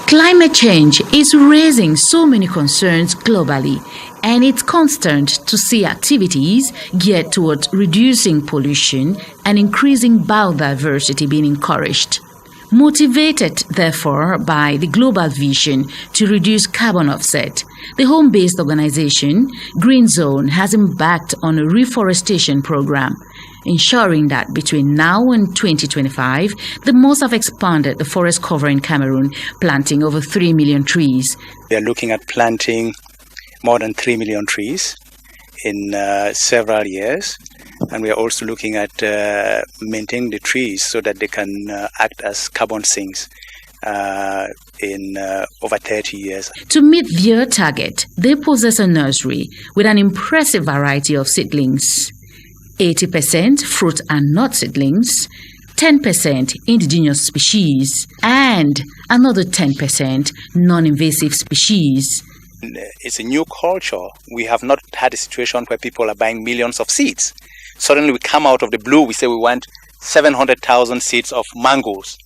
Climate change is raising so many concerns globally, and it's constant to see activities geared towards reducing pollution and increasing biodiversity being encouraged. Motivated, therefore, by the global vision to reduce carbon offset, the home-based organization Greenzone has embarked on a reforestation program, ensuring that between now and 2025, the most have expanded the forest cover in Cameroon, planting over 3 million trees. We are looking at planting more than 3 million trees in several years. And we are also looking at maintaining the trees so that they can act as carbon sinks in over 30 years. To meet their target, they possess a nursery with an impressive variety of seedlings. 80% fruit and nut seedlings, 10% indigenous species, and another 10% non-invasive species. It's a new culture. We have not had a situation where people are buying millions of seeds. Suddenly we come out of the blue, we say we want 700,000 seeds of mangoes.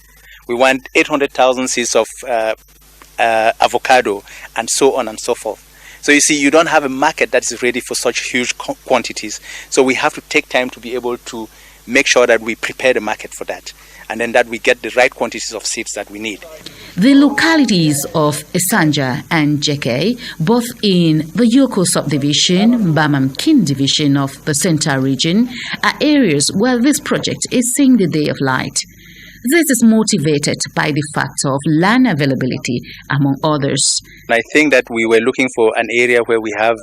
We want 800,000 seeds of avocado, and so on and so forth. So you see, you don't have a market that is ready for such huge quantities. So we have to take time to be able to make sure that we prepare the market for that, and then that we get the right quantities of seeds that we need. The localities of Esanja and Jeke, both in the Yoko subdivision, Bamamkin division of the Central region, are areas where this project is seeing the day of light. This is motivated by the factor of land availability, among others. I think that we were looking for an area where we have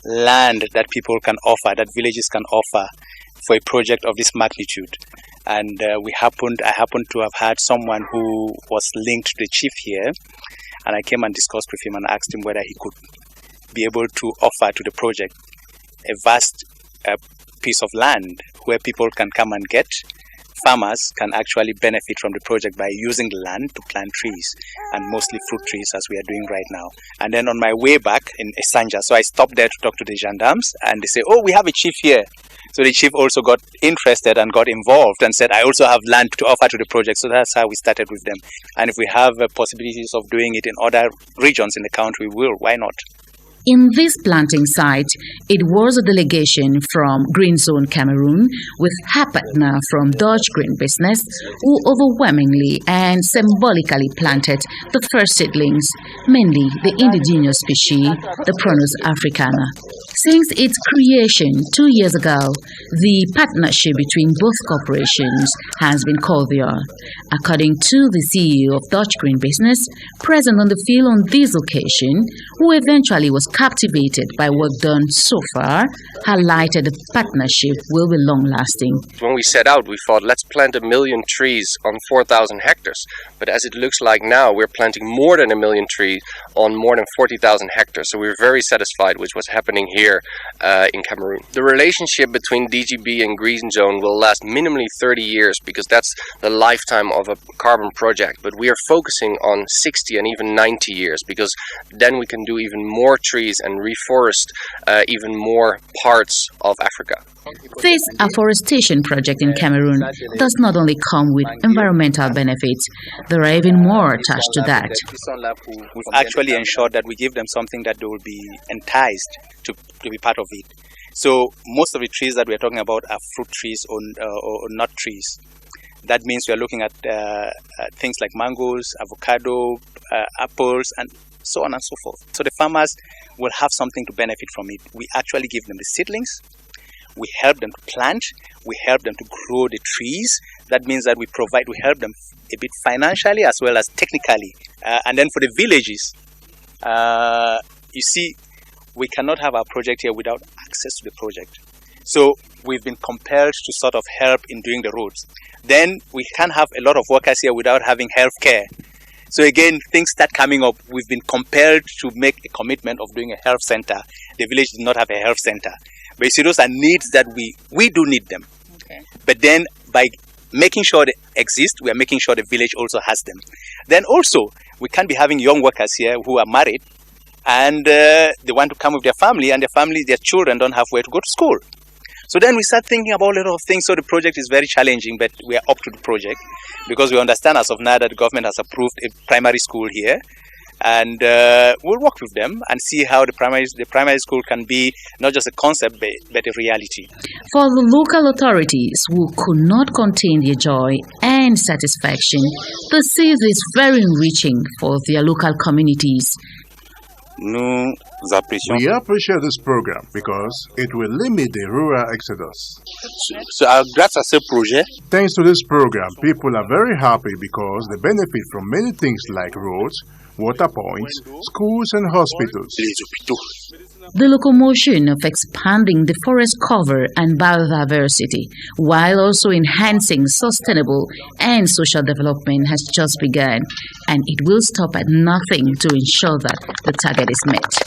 land that people can offer, that villages can offer for a project of this magnitude. And I happened to have had someone who was linked to the chief here, and I came and discussed with him and asked him whether he could be able to offer to the project a vast piece of land where people can come and get. Farmers can actually benefit from the project by using the land to plant trees, and mostly fruit trees, as we are doing right now. And then on my way back in Esanja, so I stopped there to talk to the gendarmes, and they say, "Oh, we have a chief here." So the chief also got interested and got involved and said, "I also have land to offer to the project." So that's how we started with them. And if we have possibilities of doing it in other regions in the country, we will. Why not? In this planting site, it was a delegation from Greenzone Cameroon with her partner from Dutch Green Business who overwhelmingly and symbolically planted the first seedlings, mainly the indigenous species, the Prunus africana. Since its creation 2 years ago, the partnership between both corporations has been cordial. According to the CEO of Dutch Green Business, present on the field on this occasion, who eventually was captivated by work done so far, highlighted the partnership will be long-lasting. When we set out, we thought, let's plant 1 million trees on 4,000 hectares. But as it looks like now, we're planting more than 1 million trees on more than 40,000 hectares. So we're very satisfied with what's happening here in Cameroon. The relationship between DGB and Greenzone will last minimally 30 years because that's the lifetime of a carbon project. But we are focusing on 60 and even 90 years because then we can do even more trees and reforest even more parts of Africa. This afforestation project in Cameroon does not only come with environmental benefits, there are even more attached to that. We've actually ensured that we give them something that they will be enticed to be part of it. So most of the trees that we are talking about are fruit trees or nut trees. That means we are looking at things like mangoes, avocado, apples, and so on and so forth. So the farmers will have something to benefit from it. We actually give them the seedlings. We help them to plant. We help them to grow the trees. That means that we help them a bit financially as well as technically. And then for the villages, you see, we cannot have our project here without access to the project. So we've been compelled to sort of help in doing the roads. Then we can't have a lot of workers here without having health care. So again, things start coming up. We've been compelled to make a commitment of doing a health center. The village does not have a health center. But you see, those are needs that we do need them. Okay. But then by making sure they exist, we are making sure the village also has them. Then also, we can't be having young workers here who are married and they want to come with their family, and their children don't have where to go to school. So then we start thinking about a lot of things. So the project is very challenging, but we are up to the project because we understand as of now that the government has approved a primary school here. And we'll work with them and see how the primary school can be not just a concept but a reality. For the local authorities who could not contain their joy and satisfaction, they see this very enriching for their local communities. We appreciate this program because it will limit the rural exodus. Thanks to this program, people are very happy because they benefit from many things like roads, water points, schools and hospitals. The locomotion of expanding the forest cover and biodiversity while also enhancing sustainable and social development has just begun, and it will stop at nothing to ensure that the target is met.